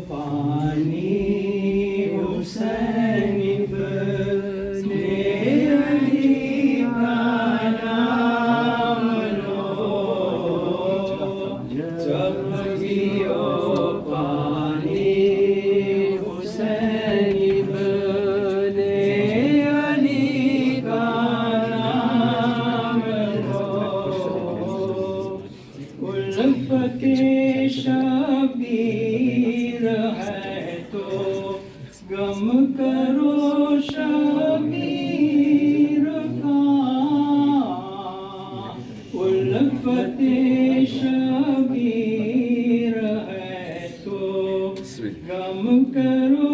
पानी हुसैन इब्ने अली का नाम लो, जब पियो पानी हुसैन इब्ने अली का नाम लो। उल्फते शबीर है तो गम करो शबीर का, उल्फते शबीर है तो गम करो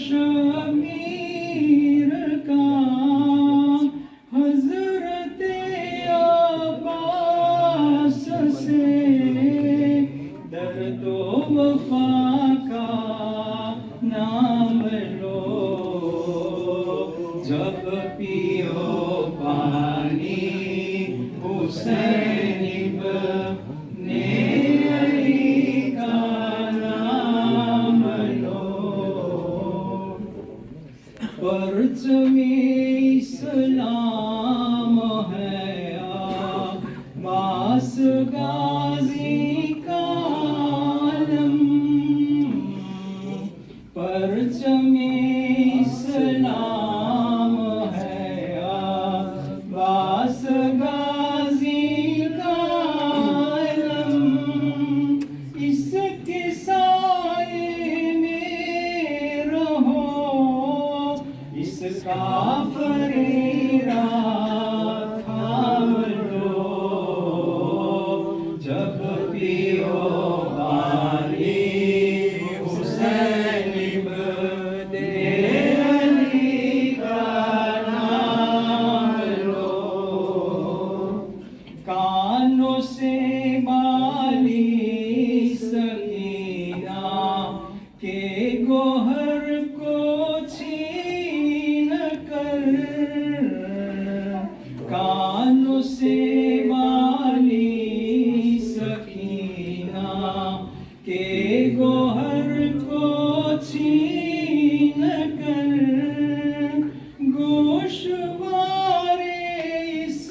शबीर का। हजरत अब्बास से दर्दो वफा का नाम लो, जब पियो पानी हुसैन इब्ने अली का नाम लो। परचमे इस्लाम है अब्बास गाजी का आलम, परचमे इस्लाम है अब्बास गाजी का आलम। इसके साए में रहो, इसका फरीरा थाम लो, जब पियो पानी हुसैन इब्ने अली का नाम लो। कानों से बाली सकीना के गोहर को छीन कर, कानों से बाली सकीना के गोहर को छीन कर, गोशवारे इस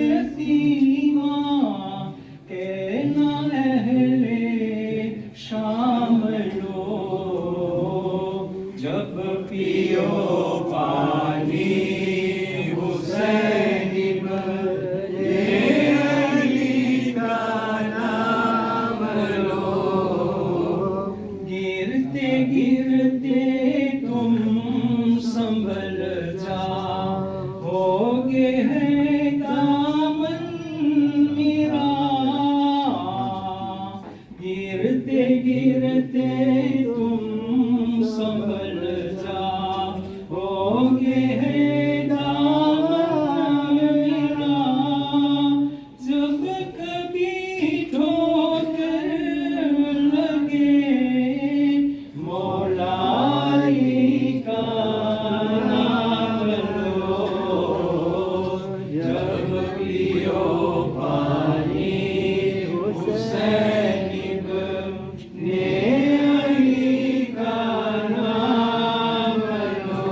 यतीमा के ना अहले शाम लो, जब पियो पानी हुसैन इब्ने अली का नाम लो। गिरते गिरते तुम संभल जाओगे है दामन मेरा, गिरते गिरते तुम संभल जाओगे है दामन मेरा। जब कभी ठोकर लगे मौला अली का नाम लो, जब पियो पानी हुसैन इब्ने अली का नाम लो।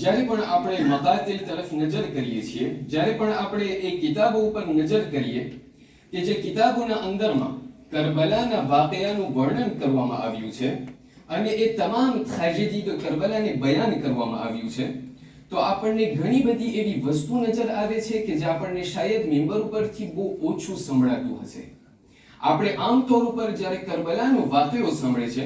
જ્યારે પણ આપણે મકાતિલ તરફ નજર કરીએ છીએ, જ્યારે પણ આપણે એ કિતાબો ઉપર નજર કરીએ કે જે કિતાબોના અંદરમાં કરબલાના વાકયાનું વર્ણન કરવામાં આવ્યું છે અને એ તમામ ટ્રેજેડી તો કરબલાને બયાન કરવામાં આવ્યું છે, તો આપણને ઘણી બધી એવી વસ્તુ નજર આવે છે કે જે આપણને શાયદ મિંબર ઉપરથી બહુ ઓછું સંભળાતું હશે. આપણે આમ તौर ઉપર જ્યારે કરબલાનો વાકયો સાંભળે છે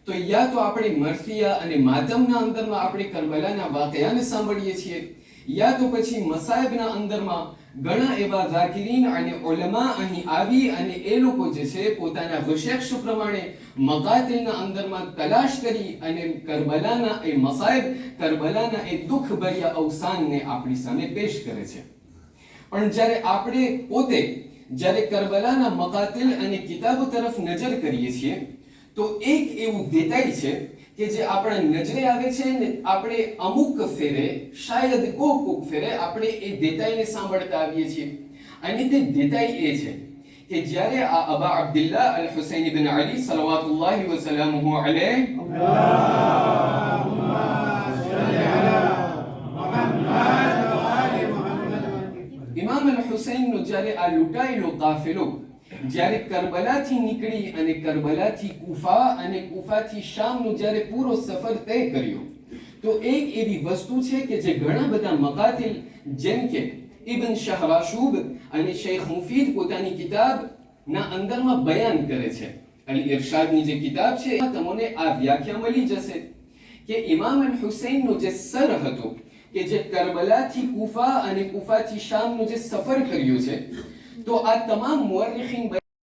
તો યા તો આપણે મરફિયા અને માતમના અંદરમાં આપણે કરબલાના વાકયાને સાંભળીએ છીએ, યા તો પછી મસાયબના અંદરમાં ઘણા એવા ઝાકિરીન અને ઉલમા અહીં આવી અને એ લોકો જે છે પોતાના વિશેષ પ્રમાણે મકાતિલના અંદરમાં તલાશ કરી અને કરબલાના એ મસાયબ, કરબલાના એ દુઃખભર્યા અવસાનને આપણી સામે પેશ કરે છે. પણ જ્યારે આપણે પોતે જ્યારે કરબલાના મકાતિલ અને કિતાબો તરફ નજર કરીએ છીએ તો એક એવું દેતાઈ છે કે જે આપણા નજરે આવે છે ને આપણે અમુક ફેરે શાયદ કોક ફેરે આપણે એ દેતાઈને સાંભળતા આવીએ છીએ. અને તે દેતાઈ એ છે કે જ્યારે આ અબા અબ્દુલ્લાહ અલ હુસૈન ઇબ્ન અલી સલવાતુલ્લાહી વ સલામુહુ અલૈહ ઇમામ અલ હુસૈનનો જ્યારે આ લૂંટાયેલો કાફિલો જ્યારે કરબલાથી નીકળી અને કરબલાથી કુફા અને કુફાથી શામનો જ્યારે પૂરો સફર તય કર્યો તો એક એવી વસ્તુ છે કે જે ઘણા બધા મકાતિલ જેમ કે ઇબ્ન શહરાશુબ અને શેખ મુફીદ પોતાની કિતાબના અંદરમાં બયાન કરે છે. અલ ઇરશાદની જે કિતાબ છે એમાં તમને આ વ્યાખ્યા મળી જશે કે ઇમામ અલ હુસૈનનો જે સર હતો કે જે કરબલાથી કુફા અને કુફાથી શામનો જે સફર કર્યો છે તો આ તમામ મુઅર્રિખીન